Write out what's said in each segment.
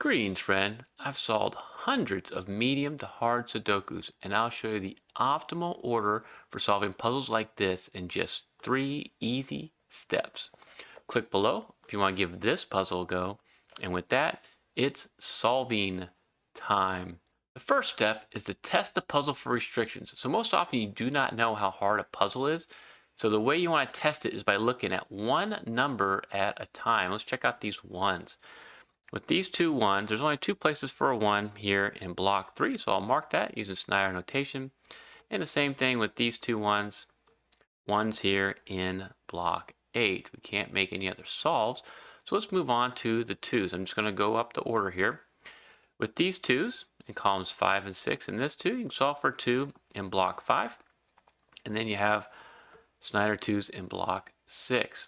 Greetings, friend. I've solved hundreds of medium to hard Sudokus, and I'll show you the optimal order for solving puzzles like this in just 3 easy steps. Click below if you want to give this puzzle a go. And with that, it's solving time. The first step is to test the puzzle for restrictions. So most often you do not know how hard a puzzle is. So the way you want to test it is by looking at one number at a time. Let's check out these ones. With these two ones, there's only two places for a 1 here in block 3, so I'll mark that using Snyder notation. And the same thing with these two ones here in block 8. We can't make any other solves, so let's move on to the 2's. I'm just going to go up the order here. With these 2's in columns 5 and 6, and this 2, you can solve for 2 in block 5. And then you have Snyder 2's in block 6.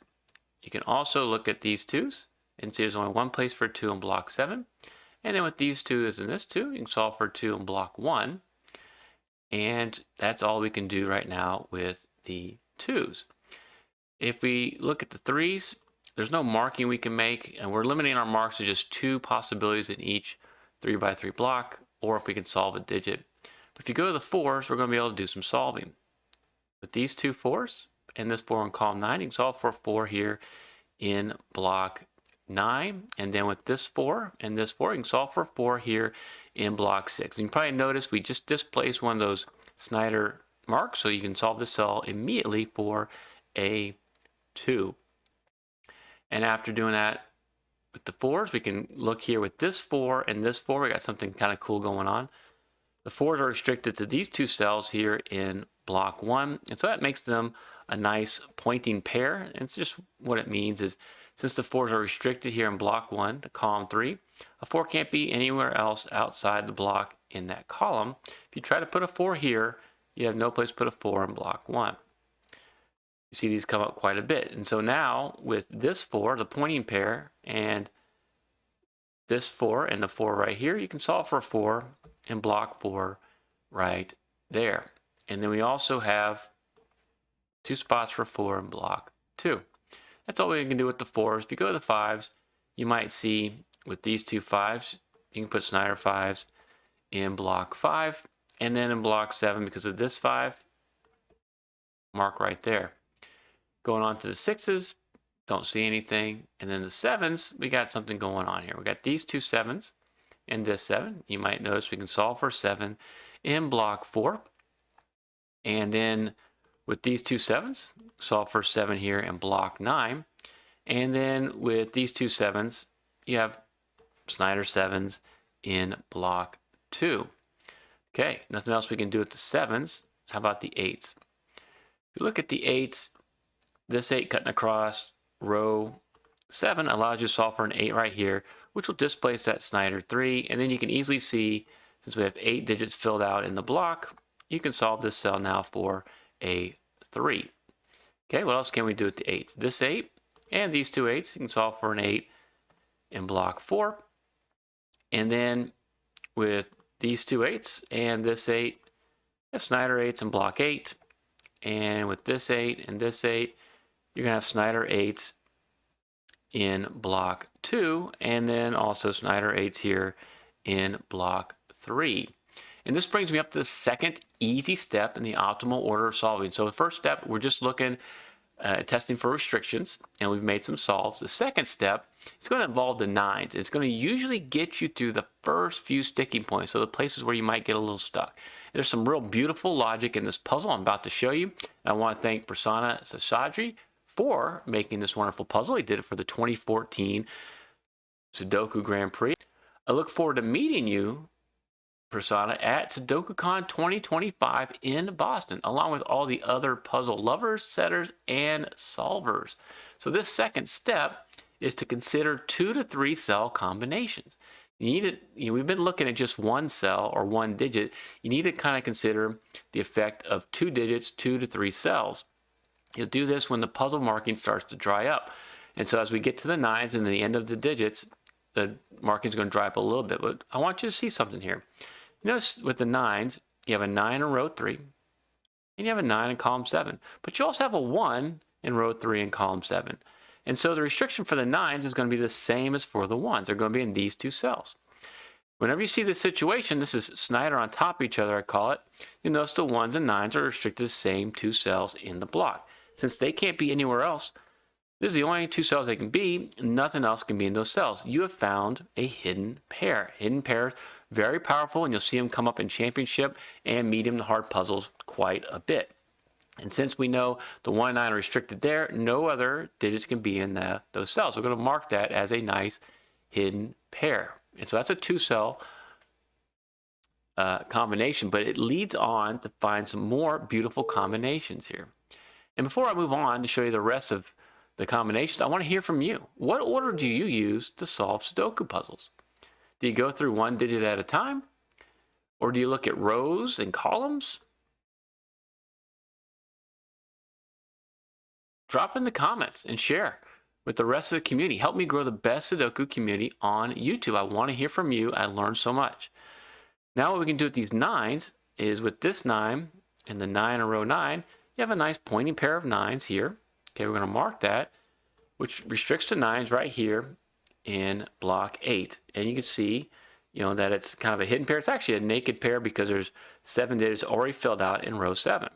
You can also look at these 2's and see there's only one place for 2 in block 7. And then with these 2's and this 2, you can solve for 2 in block 1. And that's all we can do right now with the 2's. If we look at the 3's, there's no marking we can make, and we're limiting our marks to just 2 possibilities in each 3x3 block, or if we can solve a digit. But if you go to the 4's, we're going to be able to do some solving. With these two 4's and this 4 in column 9, you can solve for 4 here in block 9, and then with this 4 and this 4, you can solve for 4 here in block 6. And you probably notice we just displaced one of those Snyder marks, so you can solve the cell immediately for a 2. And after doing that with the 4's, we can look here with this 4 and this 4. We got something kind of cool going on. The 4's are restricted to these two cells here in block 1, and so that makes them a nice pointing pair. And it's just what it means is, since the 4's are restricted here in block 1 to column 3, a 4 can't be anywhere else outside the block in that column. If you try to put a 4 here, you have no place to put a 4 in block 1. You see these come up quite a bit. And so now with this 4, the pointing pair, and this 4 and the 4 right here, you can solve for 4 in block 4 right there. And then we also have 2 spots for 4 in block 2. That's all we can do with the 4's. If you go to the 5's, you might see with these two 5's, you can put Snyder 5's in block 5, and then in block 7, because of this 5, mark right there. Going on to the 6's, don't see anything. And then the 7's, we got something going on here. We got these two 7's and this 7. You might notice we can solve for 7 in block 4. And then with these two 7's, solve for 7 here in block 9. And then with these two 7's, you have Snyder 7's in block 2. Okay, nothing else we can do with the 7's. How about the 8's? If you look at the 8's, this 8 cutting across row 7 allows you to solve for an 8 right here, which will displace that Snyder 3. And then you can easily see, since we have 8 digits filled out in the block, you can solve this cell now for a 3. Okay, what else can we do with the 8's? This 8 and these two 8's, you can solve for an 8 in block 4. And then with these two 8's and this 8, you have Snyder 8's in block 8. And with this 8 and this 8, you're going to have Snyder 8's in block 2, and then also Snyder 8's here in block 3. And this brings me up to the second easy step in the optimal order of solving. So the first step, we're just looking testing for restrictions, and we've made some solves. The second step is going to involve the 9's. It's going to usually get you through the first few sticking points, so the places where you might get a little stuck. There's some real beautiful logic in this puzzle I'm about to show you. I want to thank Prasanna Seshadri for making this wonderful puzzle. He did it for the 2014 Sudoku Grand Prix. I look forward to meeting you, Prasanna, at SudokuCon 2025 in Boston, along with all the other puzzle lovers, setters, and solvers. So this second step is to consider 2 to 3 cell combinations. We've been looking at just one cell or one digit. You need to kind of consider the effect of 2 digits, 2 to 3 cells. You'll do this when the puzzle marking starts to dry up. And so as we get to the 9's and the end of the digits, the marking is going to dry up a little bit. But I want you to see something here. Notice with the 9's, you have a 9 in row 3, and you have a 9 in column 7. But you also have a 1 in row 3 in column 7. And so the restriction for the 9's is going to be the same as for the 1's. They're going to be in these two cells. Whenever you see this situation, this is Snyder on top of each other, I call it, you notice the 1s and 9s are restricted to the same 2 cells in the block. Since they can't be anywhere else, this is the only 2 cells they can be, nothing else can be in those cells. You have found a hidden pair. Hidden pairs, very powerful, and you'll see them come up in championship and medium to hard puzzles quite a bit. And since we know the 1 and 9 are restricted there, no other digits can be in those cells. We're going to mark that as a nice hidden pair. And so that's a 2-cell combination, but it leads on to find some more beautiful combinations here. And before I move on to show you the rest of the combinations, I want to hear from you. What order do you use to solve Sudoku puzzles? Do you go through 1 digit at a time? Or do you look at rows and columns? Drop in the comments and share with the rest of the community. Help me grow the best Sudoku community on YouTube. I want to hear from you. I learned so much. Now what we can do with these 9s is with this 9 and the 9 in row 9, you have a nice pointing pair of 9s here. Okay, we're going to mark that, which restricts to 9s right here in block 8. And you can see, that it's kind of a hidden pair. It's actually a naked pair because there's 7 digits already filled out in row 7.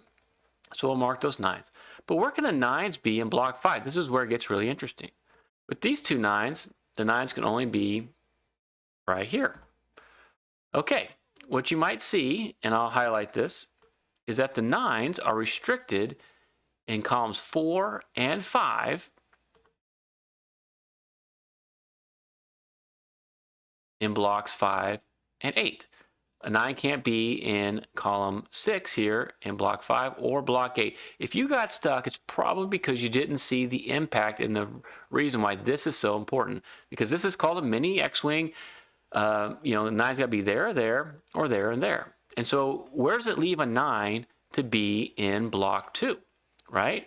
So we'll mark those 9s. But where can the 9s be in block 5? This is where it gets really interesting. With these 2 9s, the 9s can only be right here. Okay, what you might see, and I'll highlight this, is that the 9s are restricted in columns 4 and 5 in blocks 5 and 8. A 9 can't be in column 6 here in block 5 or block 8. If you got stuck, it's probably because you didn't see the impact and the reason why this is so important. Because this is called a mini X-Wing. The 9's got to be there, there, or there, and there. And so where does it leave a 9 to be in block 2, right?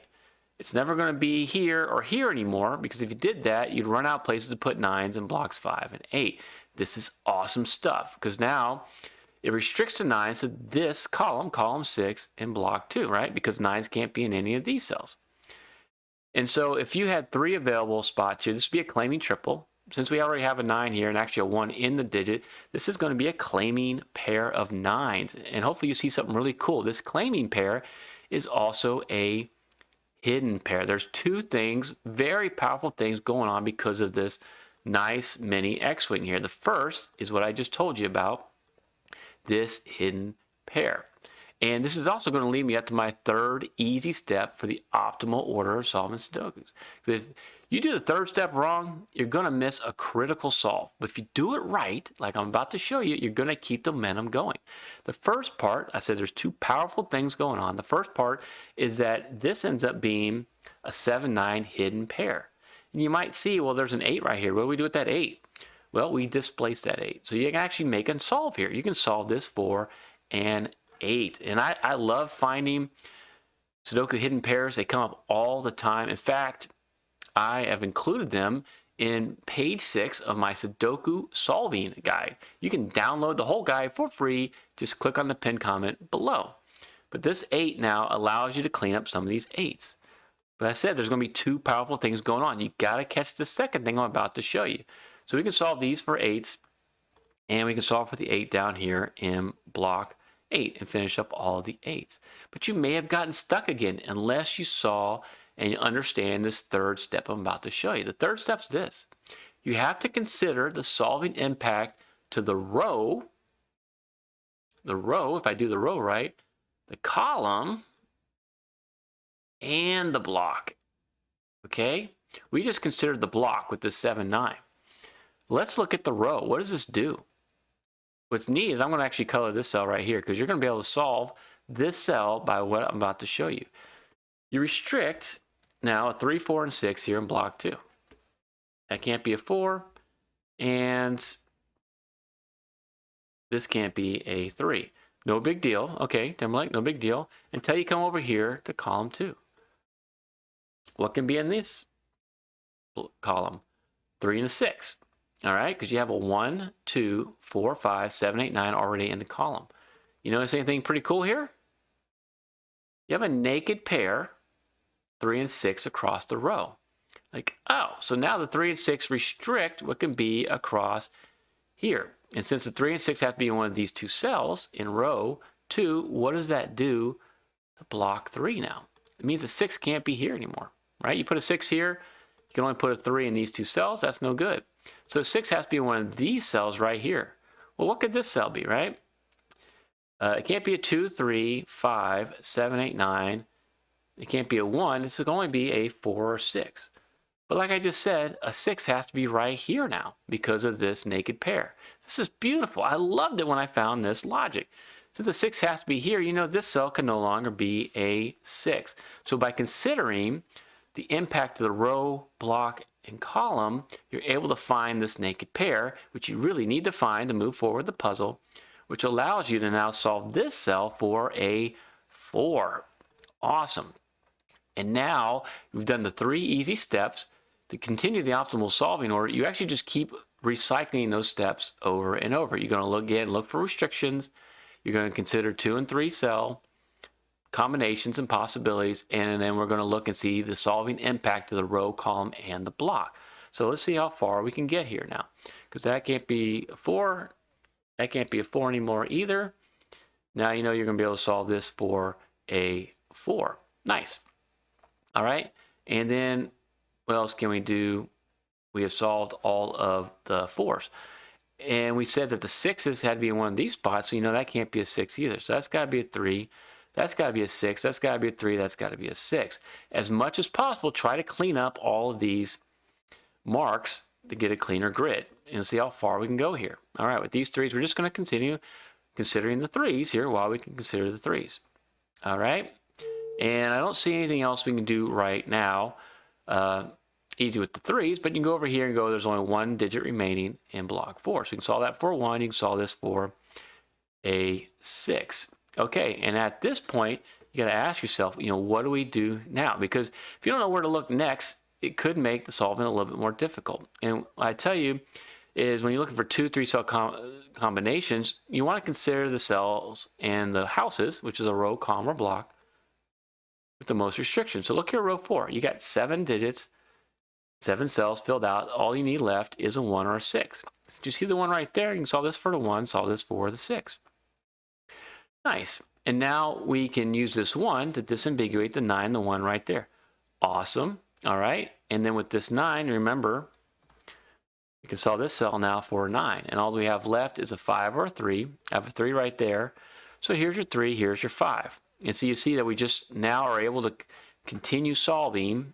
It's never going to be here or here anymore, because if you did that, you'd run out places to put 9s in blocks 5 and 8. This is awesome stuff, because now it restricts the 9s to this column, column 6, in block 2, right? Because 9s can't be in any of these cells. And so if you had 3 available spots here, this would be a claiming triple. Since we already have a 9 here and actually a 1 in the digit, this is going to be a claiming pair of 9s. And hopefully you see something really cool. This claiming pair is also a hidden pair. There's 2 things, very powerful things going on because of this nice mini X-Wing here. The first is what I just told you about, this hidden pair. And this is also going to lead me up to my 3rd easy step for the optimal order of solving Sudokus. If you do the 3rd step wrong, you're going to miss a critical solve. But if you do it right, like I'm about to show you, you're going to keep the momentum going. The first part, I said there's 2 powerful things going on. The first part is that this ends up being a 7-9 hidden pair. And you might see, well, there's an 8 right here. What do we do with that 8? Well, we displace that 8. So you can actually make and solve here. You can solve this for an 8. And I love finding Sudoku hidden pairs. They come up all the time. In fact, I have included them in page 6 of my Sudoku solving guide. You can download the whole guide for free. Just click on the pinned comment below. But this 8 now allows you to clean up some of these 8s. But I said there's going to be 2 powerful things going on. You got to catch the second thing I'm about to show you. So we can solve these for 8s, and we can solve for the 8 down here in block 8 and finish up all of the 8s. But you may have gotten stuck again unless you saw and you understand this 3rd step I'm about to show you. The 3rd step's this. You have to consider the solving impact to the row, if I do the row right, the column, and the block. Okay? We just considered the block with this 7-9. Let's look at the row. What does this do? What's neat is I'm going to actually color this cell right here because you're going to be able to solve this cell by what I'm about to show you. You restrict now a 3, 4, and 6 here in block 2. That can't be a 4, and this can't be a 3. No big deal. Okay, Timberlake, no big deal. Until you come over here to column 2. What can be in this column? 3 and a 6. All right, because you have a 1, 2, 4, 5, 7, 8, 9 already in the column. You notice anything pretty cool here? You have a naked pair, 3 and 6 across the row. Like, oh, so now the 3 and 6 restrict what can be across here. And since the 3 and 6 have to be in one of these two cells in row 2, what does that do to block 3 now? It means the 6 can't be here anymore, right? You put a 6 here, you can only put a 3 in these two cells. That's no good. So 6 has to be in one of these cells right here. Well, what could this cell be, right? It can't be a 2, 3, 5, 7, 8, 9. It can't be a 1. This could only be a 4 or 6. But like I just said, a 6 has to be right here now because of this naked pair. This is beautiful. I loved it when I found this logic. Since a 6 has to be here, you know this cell can no longer be a 6. So by considering the impact of the row, block, and column, you're able to find this naked pair, which you really need to find to move forward the puzzle, which allows you to now solve this cell for a 4. Awesome. And now you've done the 3 easy steps. To continue the optimal solving order, you actually just keep recycling those steps over and over. You're going to look again, look for restrictions. You're going to consider 2 and 3 cell combinations and possibilities, and then we're going to look and see the solving impact of the row, column, and the block. So let's see how far we can get here now, because that can't be a 4. That can't be a 4 anymore either. Now you know you're going to be able to solve this for a 4. Nice. All right, and then what else can we do? We have solved all of the 4s. And we said that the 6s had to be in one of these spots, so you know that can't be a 6 either. So that's got to be a 3. That's got to be a 6. That's got to be a 3. That's got to be a 6. As much as possible, try to clean up all of these marks to get a cleaner grid and see how far we can go here. All right, with these 3s, we're just going to continue considering the 3s here while we can consider the 3s. All right, and I don't see anything else we can do right now. Easy with the 3s, but you can go over here and go, there's only 1 digit remaining in block 4. So you can solve that for 1. You can solve this for a 6. Okay, and at this point, you got to ask yourself, you know, what do we do now? Because if you don't know where to look next, it could make the solving a little bit more difficult. And what I tell you is when you're looking for 2, 3 cell combinations, you want to consider the cells and the houses, which is a row, column, or block, with the most restrictions. So look here, row 4. You got 7 digits, 7 cells filled out. All you need left is a 1 or a 6. So you see the 1 right there? You can solve this for the 1, solve this for the 6. Nice. And now we can use this 1 to disambiguate the 9, the 1 right there. Awesome. All right. And then with this 9, remember, you can solve this cell now for a 9. And all we have left is a 5 or a 3. I have a 3 right there. So here's your 3, here's your 5. And so you see that we just now are able to continue solving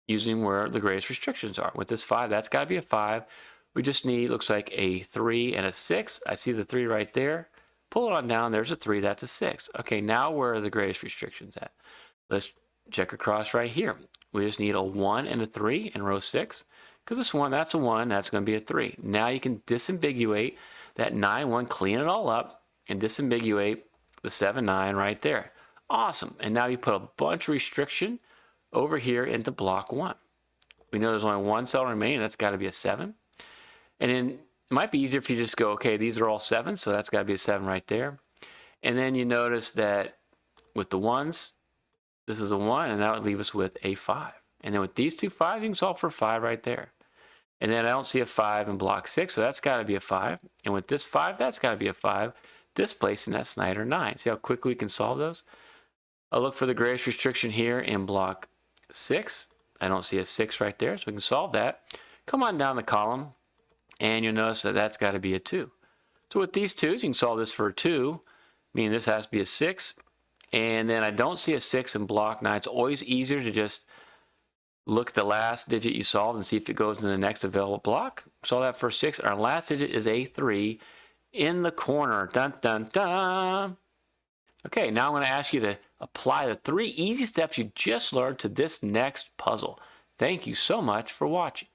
using where the greatest restrictions are. With this 5, that's got to be a 5. We just need, looks like a 3 and a 6. I see the 3 right there. Pull it on down, there's a 3, that's a 6. Okay, now where are the greatest restrictions at? Let's check across right here. We just need a 1 and a 3 in row 6. Because this 1, that's a 1, that's going to be a 3. Now you can disambiguate that 9, 1, clean it all up, and disambiguate the 7, 9 right there. Awesome. And now you put a bunch of restriction over here into block 1. We know there's only 1 cell remaining, that's got to be a 7. And then it might be easier if you just go, okay, these are all 7, so that's got to be a 7 right there. And then you notice that with the 1s, this is a 1, and that would leave us with a 5. And then with these two 5s, you can solve for 5 right there. And then I don't see a 5 in block 6, so that's got to be a 5. And with this 5, that's got to be a 5, displacing that Snyder 9. See how quickly we can solve those? I'll look for the greatest restriction here in block 6. I don't see a 6 right there, so we can solve that. Come on down the column, and you'll notice that that's got to be a 2. So with these 2s, you can solve this for a 2, meaning this has to be a 6. And then I don't see a 6 in block 9. It's always easier to just look at the last digit you solved and see if it goes in the next available block. Solve that for 6. Our last digit is a 3 in the corner. Dun, dun, dun. Okay, now I'm going to ask you to apply the 3 easy steps you just learned to this next puzzle. Thank you so much for watching.